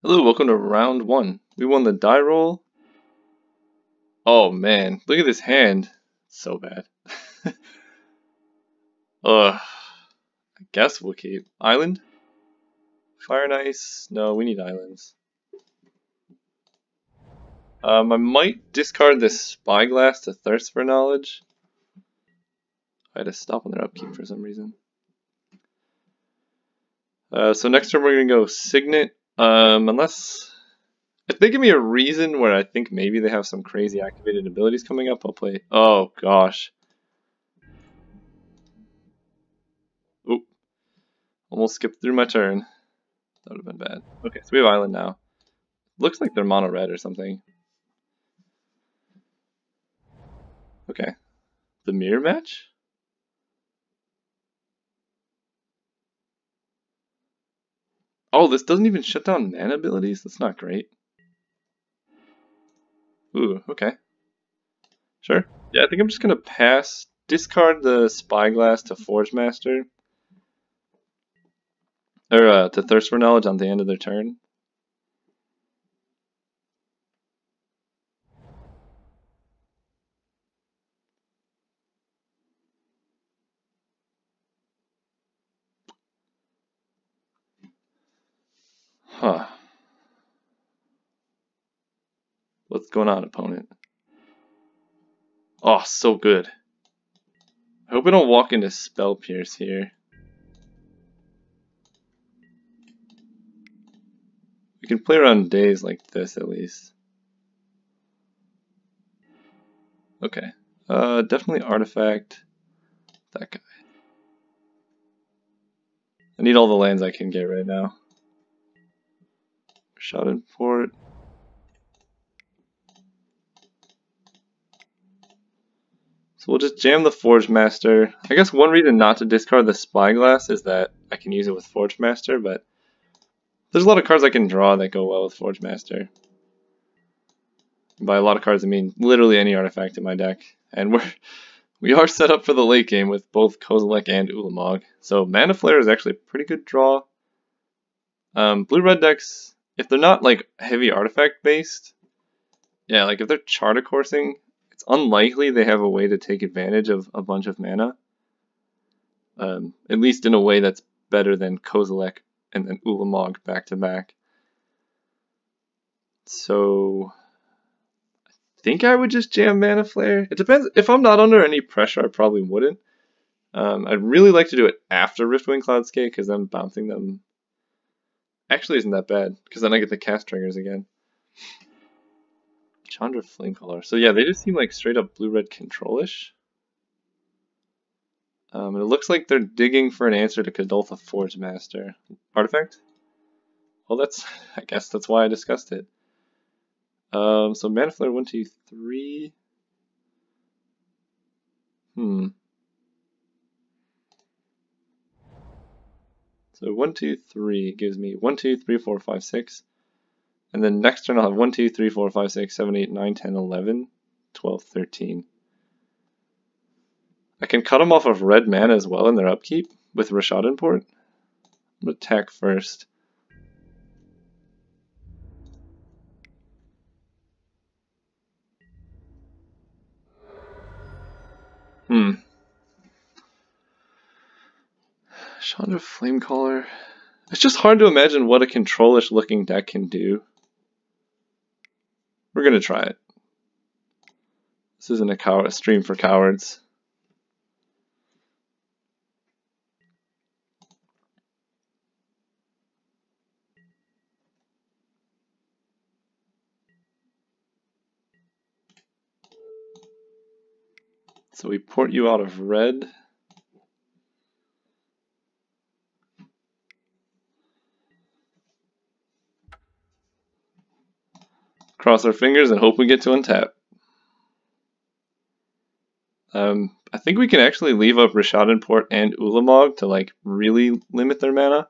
Hello, welcome to round one. We won the die roll. Oh man, look at this hand. So bad. Ugh. I guess we'll keep. Island? Fire and Ice? No, we need islands. I might discard this Spyglass to Thirst for Knowledge. I had to stop on their upkeep for some reason. So next turn we're gonna go Signet. Unless if they give me a reason where I think maybe they have some crazy activated abilities coming up, I'll play. Oh gosh. Oop. Almost skipped through my turn. That would have been bad. Okay, so we have island now. Looks like they're mono red or something. Okay. The mirror match? Oh, this doesn't even shut down mana abilities? That's not great. Ooh, okay. Sure. Yeah, I think I'm just gonna pass. Discard the Spyglass to Forge Master. Or to Thirst for Knowledge on the end of their turn. Huh. What's going on, opponent? Oh, so good. I hope we don't walk into Spell Pierce here. We can play around days like this at least. Okay. Definitely Artifact. That guy. I need all the lands I can get right now. Shot in port. So we'll just jam the Forge Master. I guess one reason not to discard the Spyglass is that I can use it with Forge Master, but there's a lot of cards I can draw that go well with Forge Master. And by a lot of cards, I mean literally any artifact in my deck. And we are set up for the late game with both Kozilek and Ulamog. So Mana Flare is actually a pretty good draw. Blue-red decks, if they're not like heavy artifact based, yeah, like if they're Charter Coursing, it's unlikely they have a way to take advantage of a bunch of mana. At least in a way that's better than Kozilek and then Ulamog back to back. So I think I would just jam Mana Flare. It depends. If I'm not under any pressure, I probably wouldn't. I'd really like to do it after Riftwing Cloudscape because then bouncing them actually isn't that bad because then I get the cast triggers again. Chandra Flamecaller. So yeah, they just seem like straight up blue-red control-ish. And it looks like they're digging for an answer to Kadoltha Forge Master. Artifact? Well, I guess that's why I discussed it. So Mana Flare 1, 2, 3. So 1, 2, 3 gives me 1, 2, 3, 4, 5, 6. And then next turn I'll have 1, 2, 3, 4, 5, 6, 7, 8, 9, 10, 11, 12, 13. I can cut them off of red mana as well in their upkeep with Rashad Import. I'm going to attack first. Chandra Flamecaller. It's just hard to imagine what a control-ish looking deck can do. We're going to try it. This isn't a stream for cowards. So we port you out of red. Cross our fingers and hope we get to untap. I think we can actually leave up Rashad Import and Ulamog to like really limit their mana.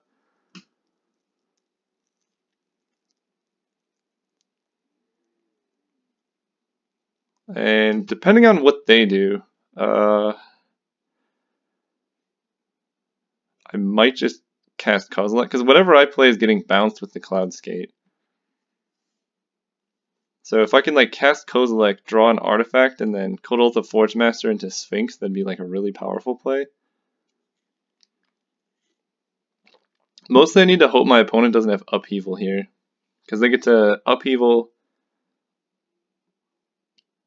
And depending on what they do, I might just cast Kozilek, because whatever I play is getting bounced with the Cloudscape. So if I can like cast Kozilek, draw an artifact, and then Codal the Forge Master into Sphinx, that'd be like a really powerful play. Mostly I need to hope my opponent doesn't have Upheaval here, because they get to Upheaval,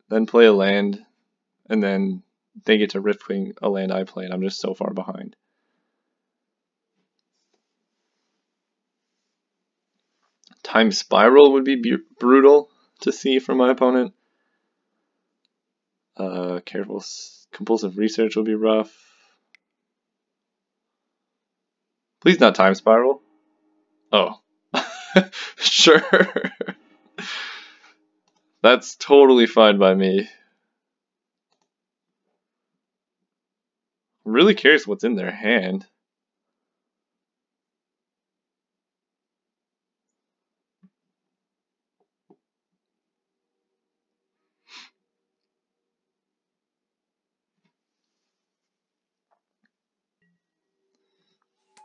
then play a land, and then they get to Riftwing a land I play, and I'm just so far behind. Time Spiral would be brutal to see from my opponent. Careful Compulsive Research will be rough. Please not Time Spiral. Oh. Sure. That's totally fine by me. I'm really curious what's in their hand.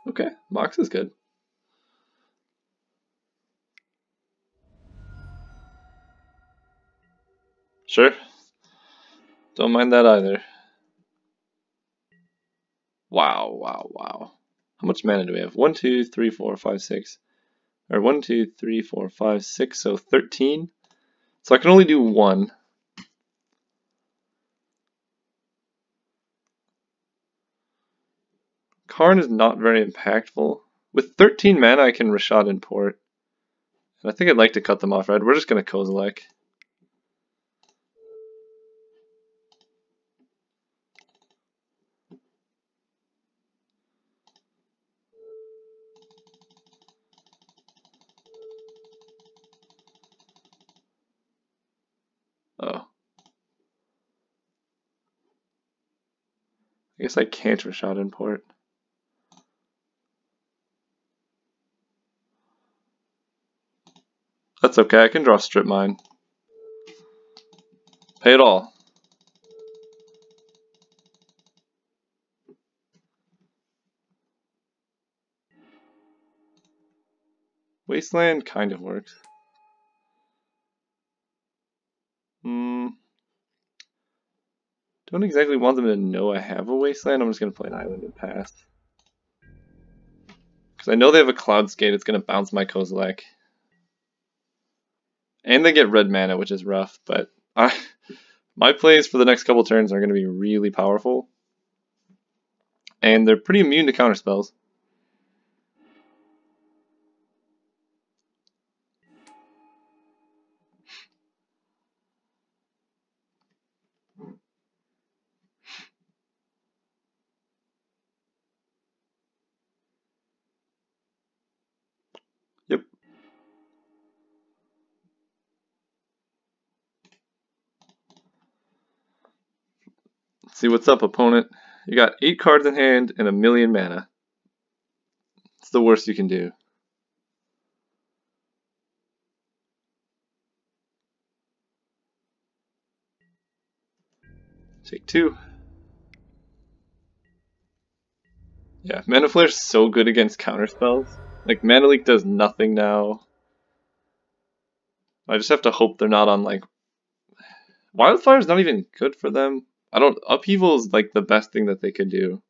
Okay, Mox is good. Sure. Don't mind that either. Wow, wow, wow. How much mana do we have? 1, 2, 3, 4, 5, 6. Or 1, 2, 3, 4, 5, 6, so 13. So I can only do one. Karn is not very impactful. With 13 mana, I can Rashad and Port. And I think I'd like to cut them off red. We're just going to Kozilek. Oh. I guess I can't Rashad and Port. That's okay, I can draw Strip Mine. Pay it all. Wasteland kind of works. Don't exactly want them to know I have a Wasteland. I'm just going to play an island and pass. Because I know they have a Cloud Skate, it's going to bounce my Kozilek. And they get red mana, which is rough, but my plays for the next couple turns are going to be really powerful. And they're pretty immune to counterspells. Yep. Let's see what's up, opponent. You got 8 cards in hand and 1,000,000 mana. It's the worst you can do. Take 2. Yeah, Mana Flare's so good against counterspells. Like, Mana Leak does nothing now. I just have to hope they're not on, like... Wildfire's not even good for them. Upheaval is, like, the best thing that they could do.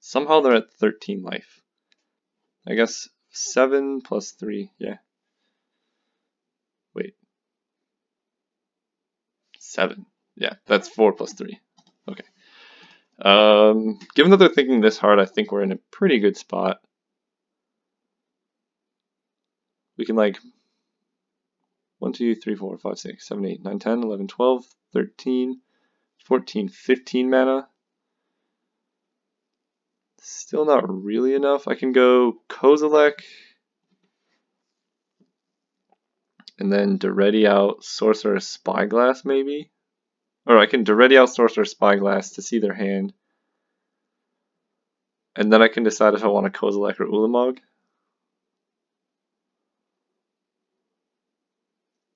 Somehow they're at 13 life. I guess 7 plus 3, yeah. Wait. 7. Yeah, that's 4 plus 3. Okay. Given that they're thinking this hard, I think we're in a pretty good spot. We can like 1, 2, 3, 4, 5, 6, 7, 8, 9, 10, 11, 12, 13, 14, 15 mana. Still not really enough. I can go Kozilek and then Daretti out Sorcerer's Spyglass maybe? Or I can Daretti out Sorcerer's Spyglass to see their hand. And then I can decide if I want a Kozilek or Ulamog.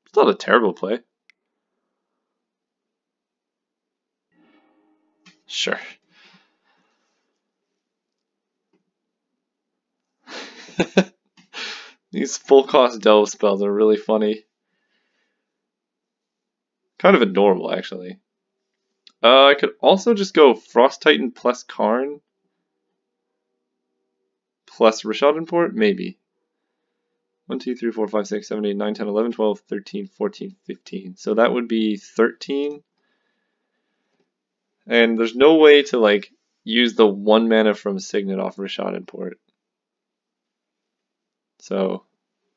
It's not a terrible play. Sure. These full cost delve spells are really funny. Kind of adorable, actually. I could also just go Frost Titan plus Karn plus Rashad Import? Maybe. 1, 2, 3, 4, 5, 6, 7, 8, 9, 10, 11, 12, 13, 14, 15. So that would be 13. And there's no way to like use the 1 mana from Signet off Rashad Import. So,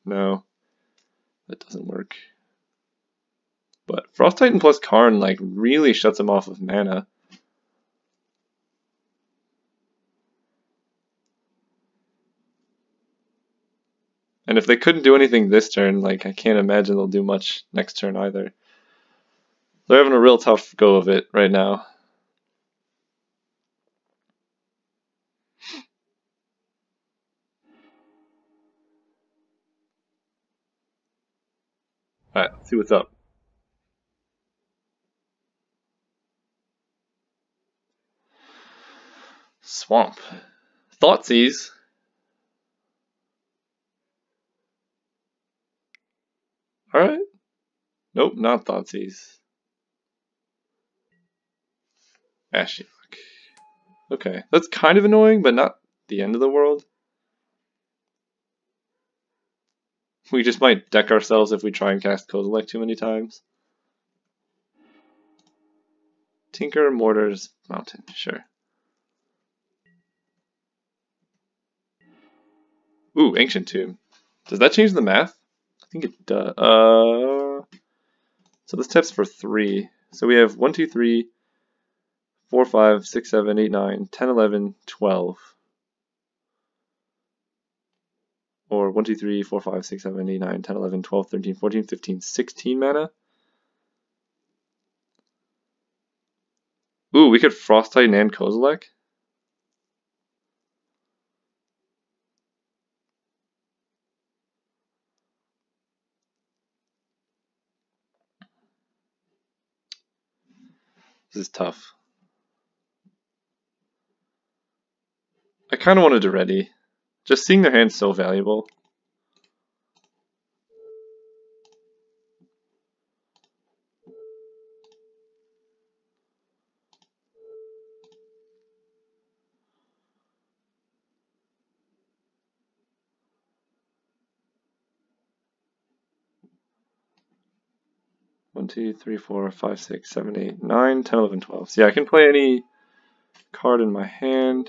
no. That doesn't work. But Frost Titan plus Karn like really shuts him off of mana. And if they couldn't do anything this turn, like I can't imagine they'll do much next turn either. They're having a real tough go of it right now. Alright, let's see what's up. Swamp. Thoughtseize. Alright. Nope, not Thoughtseize. Ashiok. Okay, that's kind of annoying, but not the end of the world. We just might deck ourselves if we try and cast Kozilek too many times. Tinker, Mortars, Mountain, sure. Ooh, Ancient Tomb. Does that change the math? I think it does. So this taps for 3. So we have 1, 2, 3, 4, 5, 6, 7, 8, 9, 10, 11, 12. Or 1, 2, 3, 4, 5, 6, 7, 8, 9, 10, 11, 12, 13, 14, 15, 16 mana. Ooh, we could Frost Titan and Kozilek. This is tough. I kind of wanted to ready. Just seeing their hand's so valuable. One, 2, 3, 4, 5, 6, 7, 8, 9, 10, 11, 12. So yeah, I can play any card in my hand.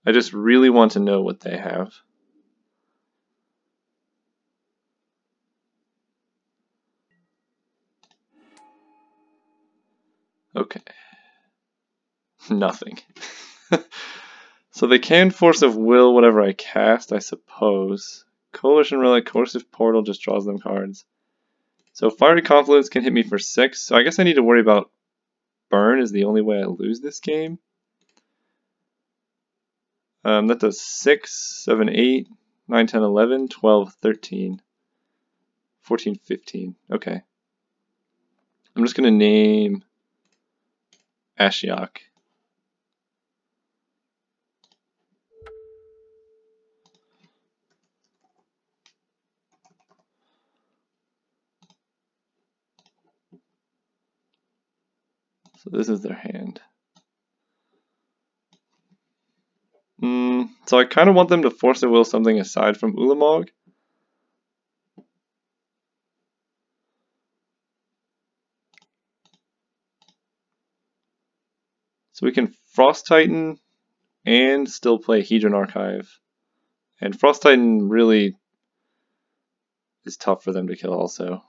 I just really want to know what they have. Okay. Nothing. So they can Force of Will whatever I cast, I suppose. Coalition Relic, Coercive Portal just draws them cards. So Fiery Confluence can hit me for 6, so I guess I need to worry about Burn is the only way I lose this game. That does 6, 7, 8, 9, 10, 11, 12, 13, 14, 15. Okay. I'm just going to name Ashiok. So this is their hand. So I kind of want them to Force of Will something aside from Ulamog. So we can Frost Titan and still play Hedron Archive. And Frost Titan really is tough for them to kill also.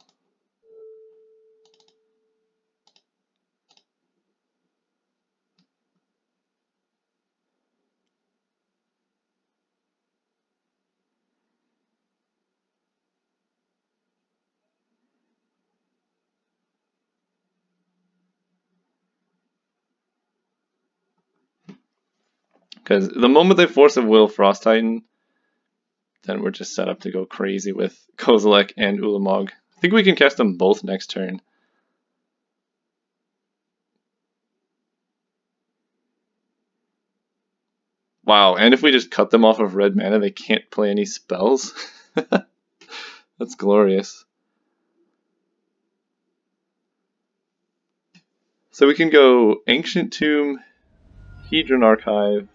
Because the moment they Force of Will Frost Titan, then we're just set up to go crazy with Kozilek and Ulamog. I think we can cast them both next turn. Wow, and if we just cut them off of red mana, they can't play any spells? That's glorious. So we can go Ancient Tomb, Hedron Archive.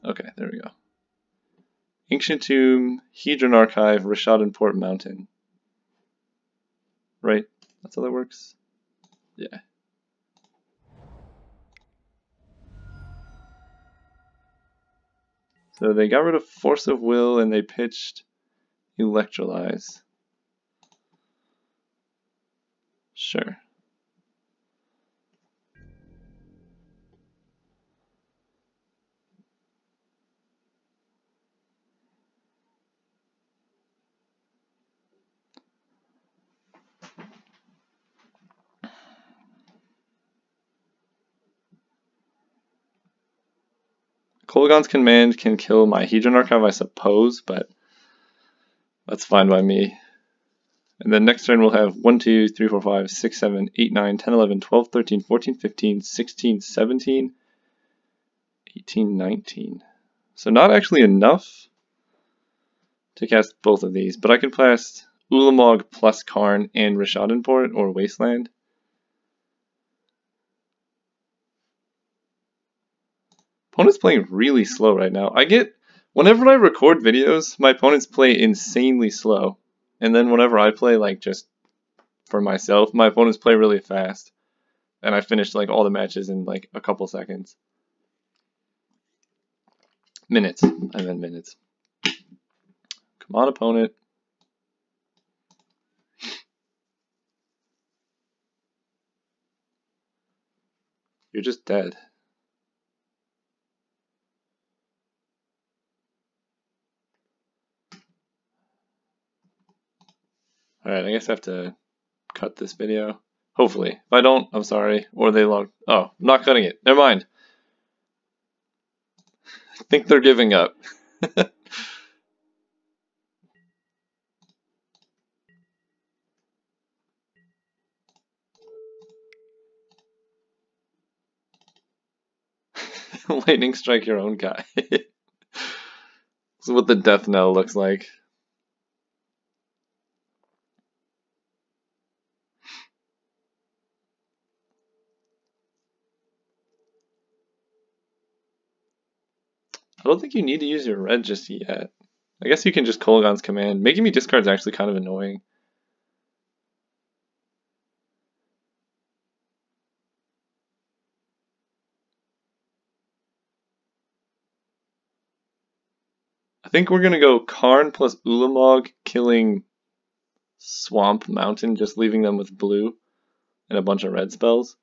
Okay, there we go. Ancient Tomb, Hedron Archive, Rishadan Port Mountain. Right? That's how that works? Yeah. So they got rid of Force of Will and they pitched Electrolyze. Sure. Kolaghan's Command can kill my Hedron Archive, I suppose, but that's fine by me. And then next turn we'll have 1, 2, 3, 4, 5, 6, 7, 8, 9, 10, 11, 12, 13, 14, 15, 16, 17, 18, 19. So not actually enough to cast both of these, but I can cast Ulamog plus Karn and Rishadan Port or Wasteland. Opponent's playing really slow right now. Whenever I record videos, my opponents play insanely slow. And then whenever I play, like, just for myself, my opponents play really fast. And I finish, like, all the matches in, like, a couple seconds. Minutes. I meant minutes. Come on, opponent. You're just dead. Alright, I guess I have to cut this video. Hopefully. If I don't, I'm sorry. Or they log. Oh, I'm not cutting it. Never mind. I think they're giving up. Lightning strike your own guy. This is what the death knell looks like. I don't think you need to use your red just yet. I guess you can just Kolaghan's Command. Making me discard is actually kind of annoying. I think we're going to go Karn plus Ulamog, killing Swamp Mountain, just leaving them with blue and a bunch of red spells.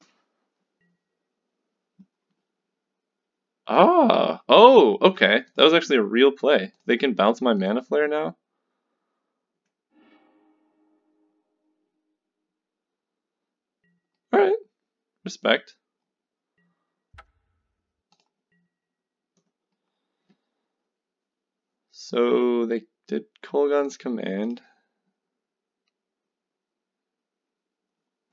Ah, oh, okay. That was actually a real play. They can bounce my Mana Flare now? Alright, respect. So they did Kolaghan's Command.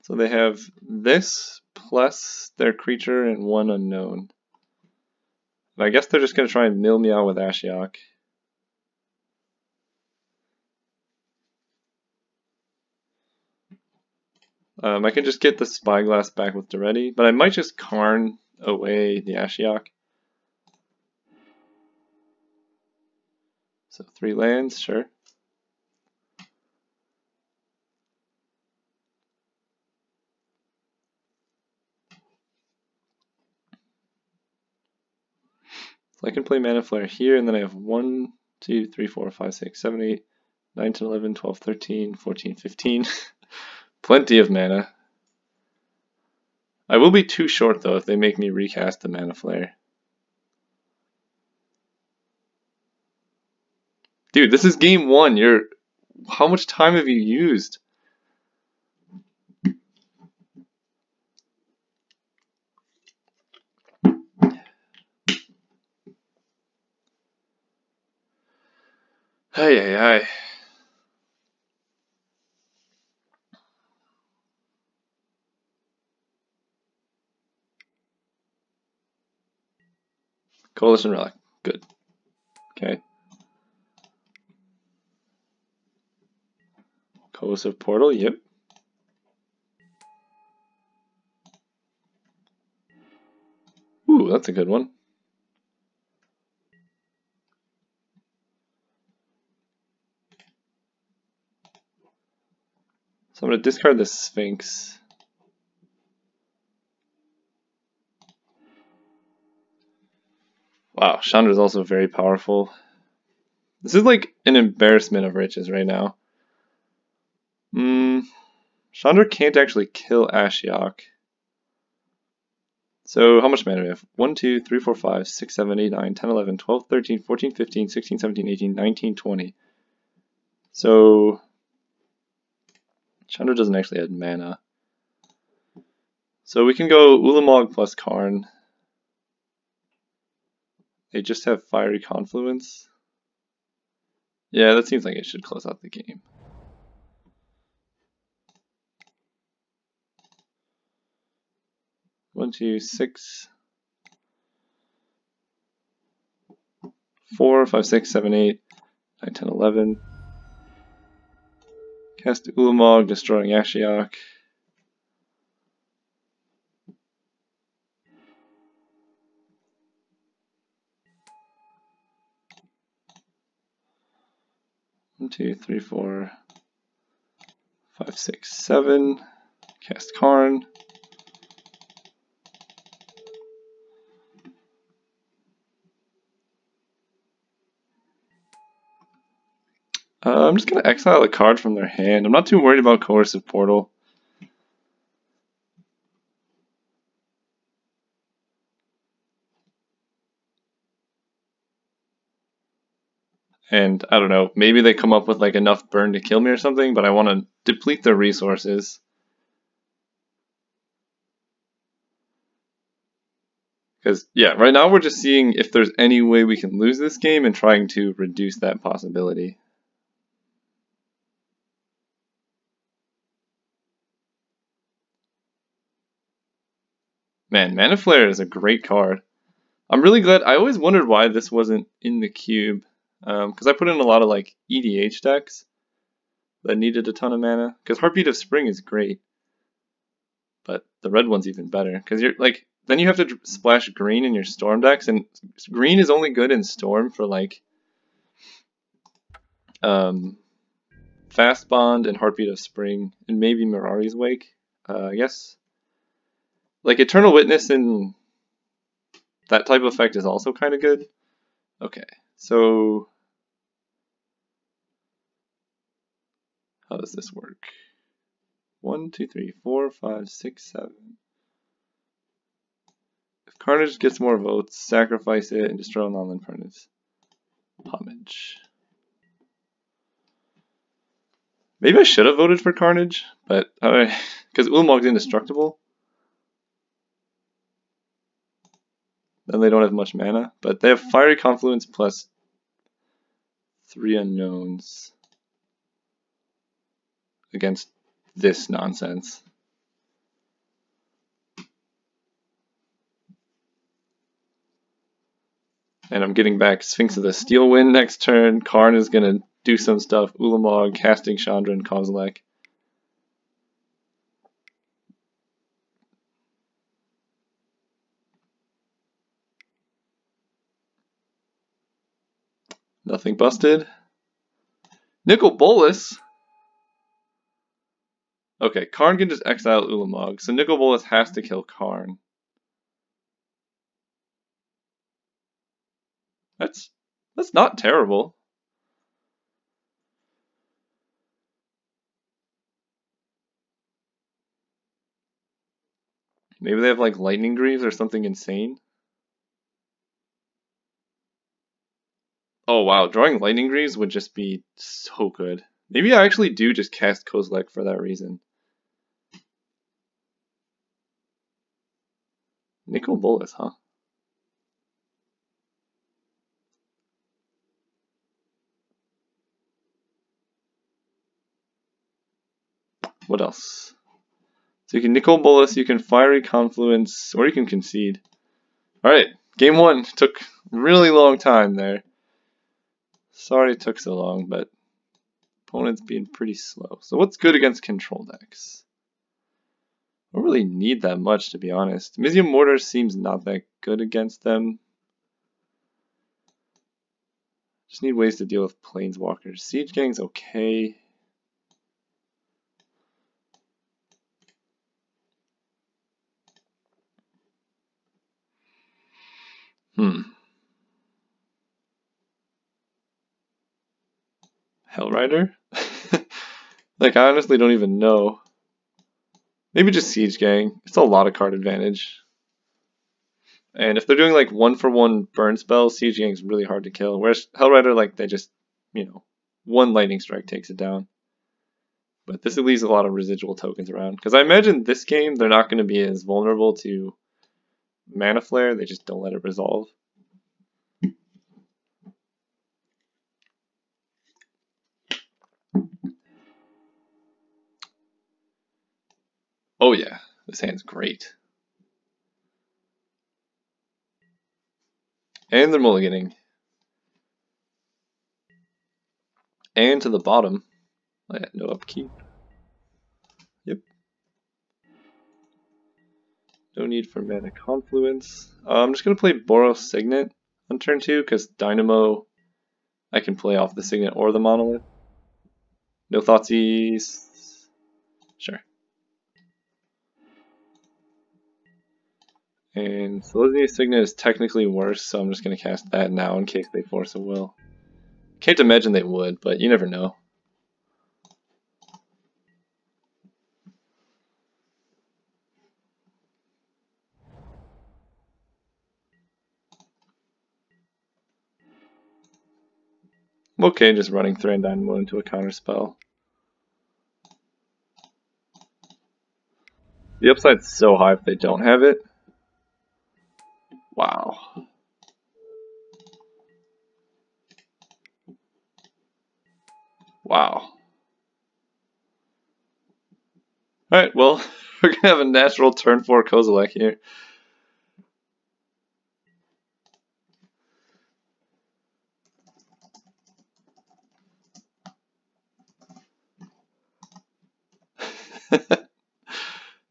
So they have this plus their creature and one unknown. And I guess they're just going to try and mill me out with Ashiok. I can just get the Spyglass back with Duretti, but I might just Karn away the Ashiok. So 3 lands, sure. So I can play Mana Flare here, and then I have 1, 2, 3, 4, 5, 6, 7, 8, 9, 10, 11, 12, 13, 14, 15. Plenty of mana. I will be too short, though, if they make me recast the Mana Flare. Dude, this is game 1. How much time have you used? Hey, hey, hey. Coalition Relic. Good. Okay. Cohesive Portal, yep. Ooh, that's a good one. So I'm going to discard the Sphinx. Wow, Chandra's also very powerful. This is like an embarrassment of riches right now. Chandra can't actually kill Ashiok. So how much mana do we have? 1, 2, 3, 4, 5, 6, 7, 8, 9, 10, 11, 12, 13, 14, 15, 16, 17, 18, 19, 20. So Chandra doesn't actually add mana. So we can go Ulamog plus Karn. They just have Fiery Confluence. Yeah, that seems like it should close out the game. One, two, 6, 4, 5, 6, 7, 8, 9, 10, 11. Cast Ulamog, destroying Ashiok. One, two, 3, 4, 5, 6, 7. Cast Karn. I'm just going to exile a card from their hand. I'm not too worried about Coercive Portal. And I don't know, maybe they come up with like enough burn to kill me or something, but I want to deplete their resources. Because, yeah, right now we're just seeing if there's any way we can lose this game and trying to reduce that possibility. Man, Mana Flare is a great card. I'm really glad. I always wondered why this wasn't in the cube. Because I put in a lot of like EDH decks that needed a ton of mana. Because Heartbeat of Spring is great. But the red one's even better. Because you're like, then you have to splash green in your Storm decks. And green is only good in Storm for like Fast Bond and Heartbeat of Spring. And maybe Mirari's Wake, I guess. Like Eternal Witness and that type of effect is also kind of good. Okay, so how does this work? 1, 2, 3, 4, 5, 6, 7. If Carnage gets more votes, sacrifice it and destroy non-land permanents. Homage. Maybe I should have voted for Carnage, but because Ulamog's indestructible. Then they don't have much mana, but they have Fiery Confluence plus 3 unknowns against this nonsense. And I'm getting back Sphinx of the Steel Wind next turn. Karn is going to do some stuff. Ulamog, casting Chandra and Kozilek. Nothing busted. Nicol Bolas. Okay, Karn can just exile Ulamog, so Nicol Bolas has to kill Karn. That's not terrible. Maybe they have like Lightning Greaves or something insane. Oh wow, drawing Lightning Greaves would just be so good. Maybe I actually do just cast Kozilek for that reason. Nicol Bolas, huh? What else? So you can Nicol Bolas, you can Fiery Confluence, or you can concede. Alright, Game 1 took a really long time there. Sorry it took so long, but opponent's being pretty slow. So what's good against control decks? I don't really need that much, to be honest. Mizzium Mortar seems not that good against them. Just need ways to deal with Planeswalkers. Siege Gang's okay. Hellrider? Like, I honestly don't even know. Maybe just Siege Gang. It's a lot of card advantage. And if they're doing like 1-for-1 burn spells, Siege Gang's really hard to kill. Whereas Hellrider, like, they just, you know, one lightning strike takes it down. But this leaves a lot of residual tokens around. Because I imagine this game, they're not going to be as vulnerable to Mana Flare. They just don't let it resolve. Oh yeah, this hand's great. And they're mulliganing. And to the bottom. Oh, yeah, no upkeep. Yep. No need for Mana Confluence. I'm just going to play Boros Signet on turn 2 because Dynamo, I can play off the Signet or the Monolith. No Thoughtseize. Sure. And Solidifying Signet is technically worse, so I'm just going to cast that now in case they force a will. Can't imagine they would, but you never know. I'm okay just running Thran Dynamo into a counter spell. The upside's so high if they don't have it. Wow. Wow. Alright, well, we're going to have a natural turn 4 Kozilek here.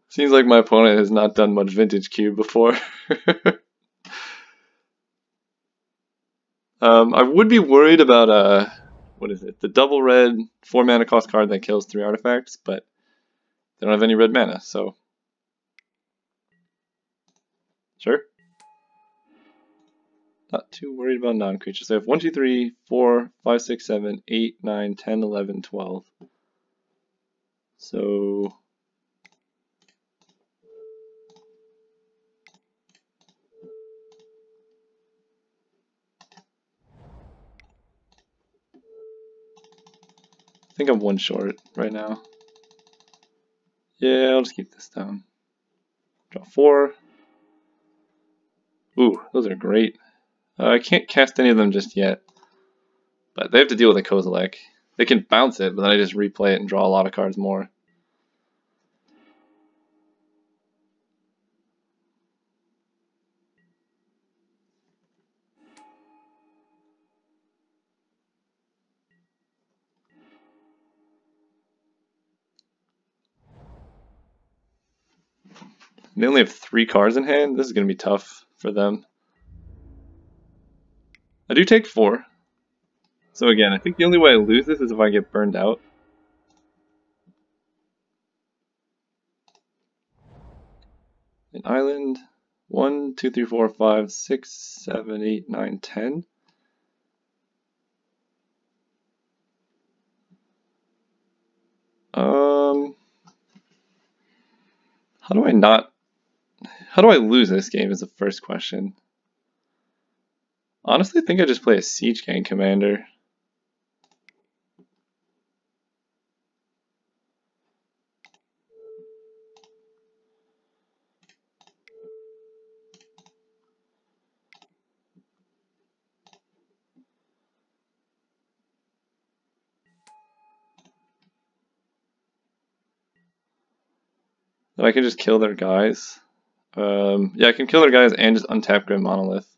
Seems like my opponent has not done much Vintage Cube before. I would be worried about, what is it? The double red 4 mana cost card that kills 3 artifacts, but they don't have any red mana, so. Sure. Not too worried about non-creatures. So I have 1, 2, 3, 4, 5, 6, 7, 8, 9, 10, 11, 12. So. I think I'm 1 short right now. Yeah, I'll just keep this down. Draw 4. Ooh, those are great. I can't cast any of them just yet. But they have to deal with a Kozilek. They can bounce it, but then I just replay it and draw a lot of cards more. They only have 3 cards in hand. This is going to be tough for them. I do take 4. So again, I think the only way I lose this is if I get burned out. An island. 1, 2, 3, 4, 5, 6, 7, 8, 9, 10. How do I lose this game is the first question. Honestly, I think I just play a Siege Gang commander. Then I can just kill their guys. Yeah, I can kill their guys and just untap Grim Monolith.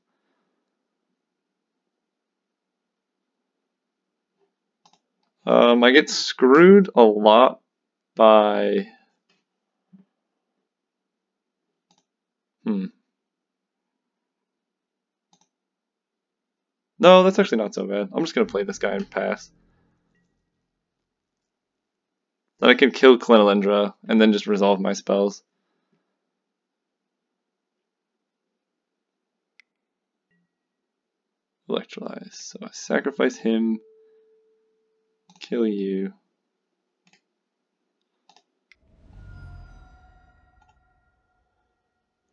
I get screwed a lot by... No, that's actually not so bad. I'm just going to play this guy and pass. Then I can kill Clinolendra and then just resolve my spells. Electrolyze. So I sacrifice him, kill you.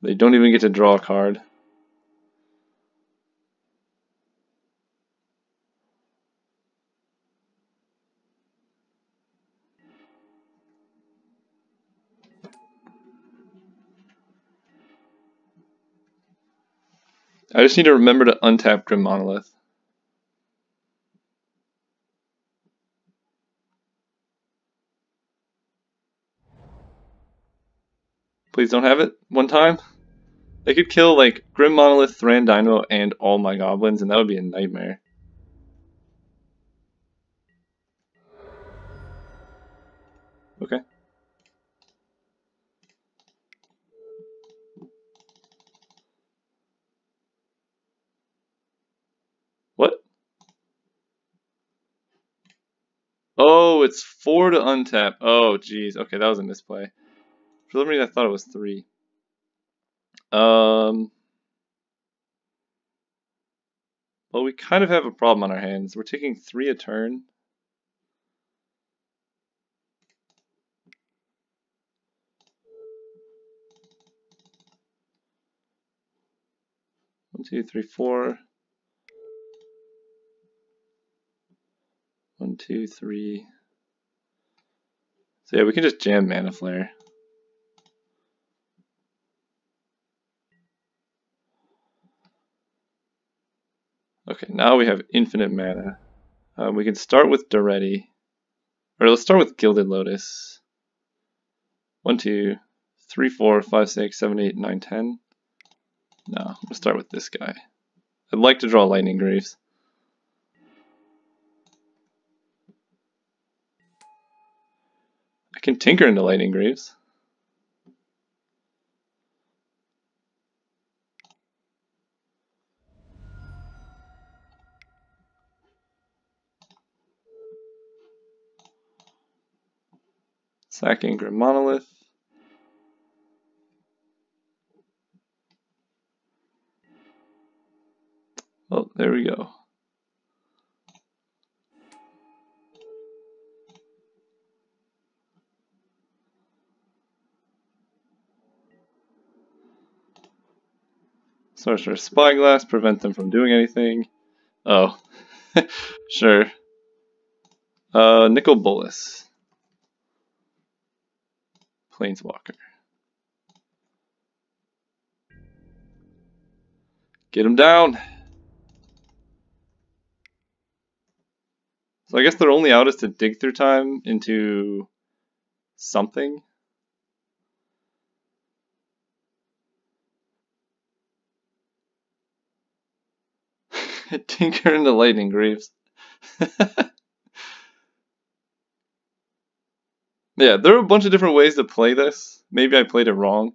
They don't even get to draw a card. I just need to remember to untap Grim Monolith. Please don't have it one time. They could kill like Grim Monolith, Thran Dynamo, and all my goblins, and that would be a nightmare. Okay. What? Oh, it's 4 to untap. Oh, jeez. Okay, that was a misplay. For some reason, I thought it was 3. Well, we kind of have a problem on our hands. We're taking 3 a turn. One, two, three, 4. 1, 2, 3. So yeah, we can just jam Mana Flare. Okay, now we have infinite mana. We can start with Daretti. Or let's start with Gilded Lotus. 1, 2, 3, 4, 5, 6, 7, 8, 9, 10. No, we'll start with this guy. I'd like to draw Lightning Greaves. I can tinker into Lightning Greaves. Sacking Grim Monolith. Oh, there we go. Sorcerer's Spyglass, prevent them from doing anything. Oh, sure. Nicol Bolas. Planeswalker. Get him down! So I guess their only out is to dig through time into something. Tinker into Lightning Greaves. Yeah, there are a bunch of different ways to play this. Maybe I played it wrong.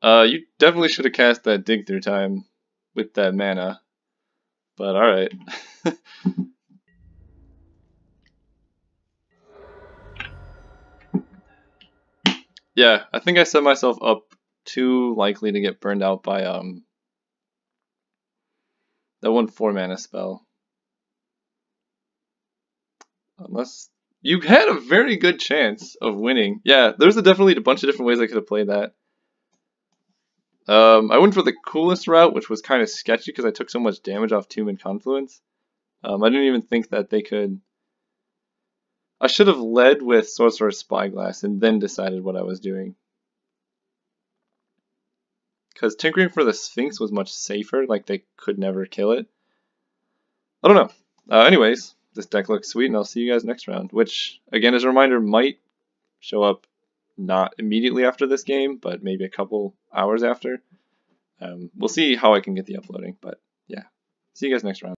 You definitely should have cast that dig through time with that mana. But alright. Yeah, I think I set myself up too likely to get burned out by that one 4 mana spell. Unless you had a very good chance of winning. Yeah, there's definitely a bunch of different ways I could have played that. I went for the coolest route, which was kind of sketchy because I took so much damage off Tomb and Confluence. I didn't even think that they could... I should have led with Sorcerer's Spyglass and then decided what I was doing. Because tinkering for the Sphinx was much safer, like they could never kill it. I don't know. Anyways, this deck looks sweet and I'll see you guys next round, which, again, as a reminder, might show up not immediately after this game, but maybe a couple hours after. We'll see how I can get the uploading, but yeah. See you guys next round.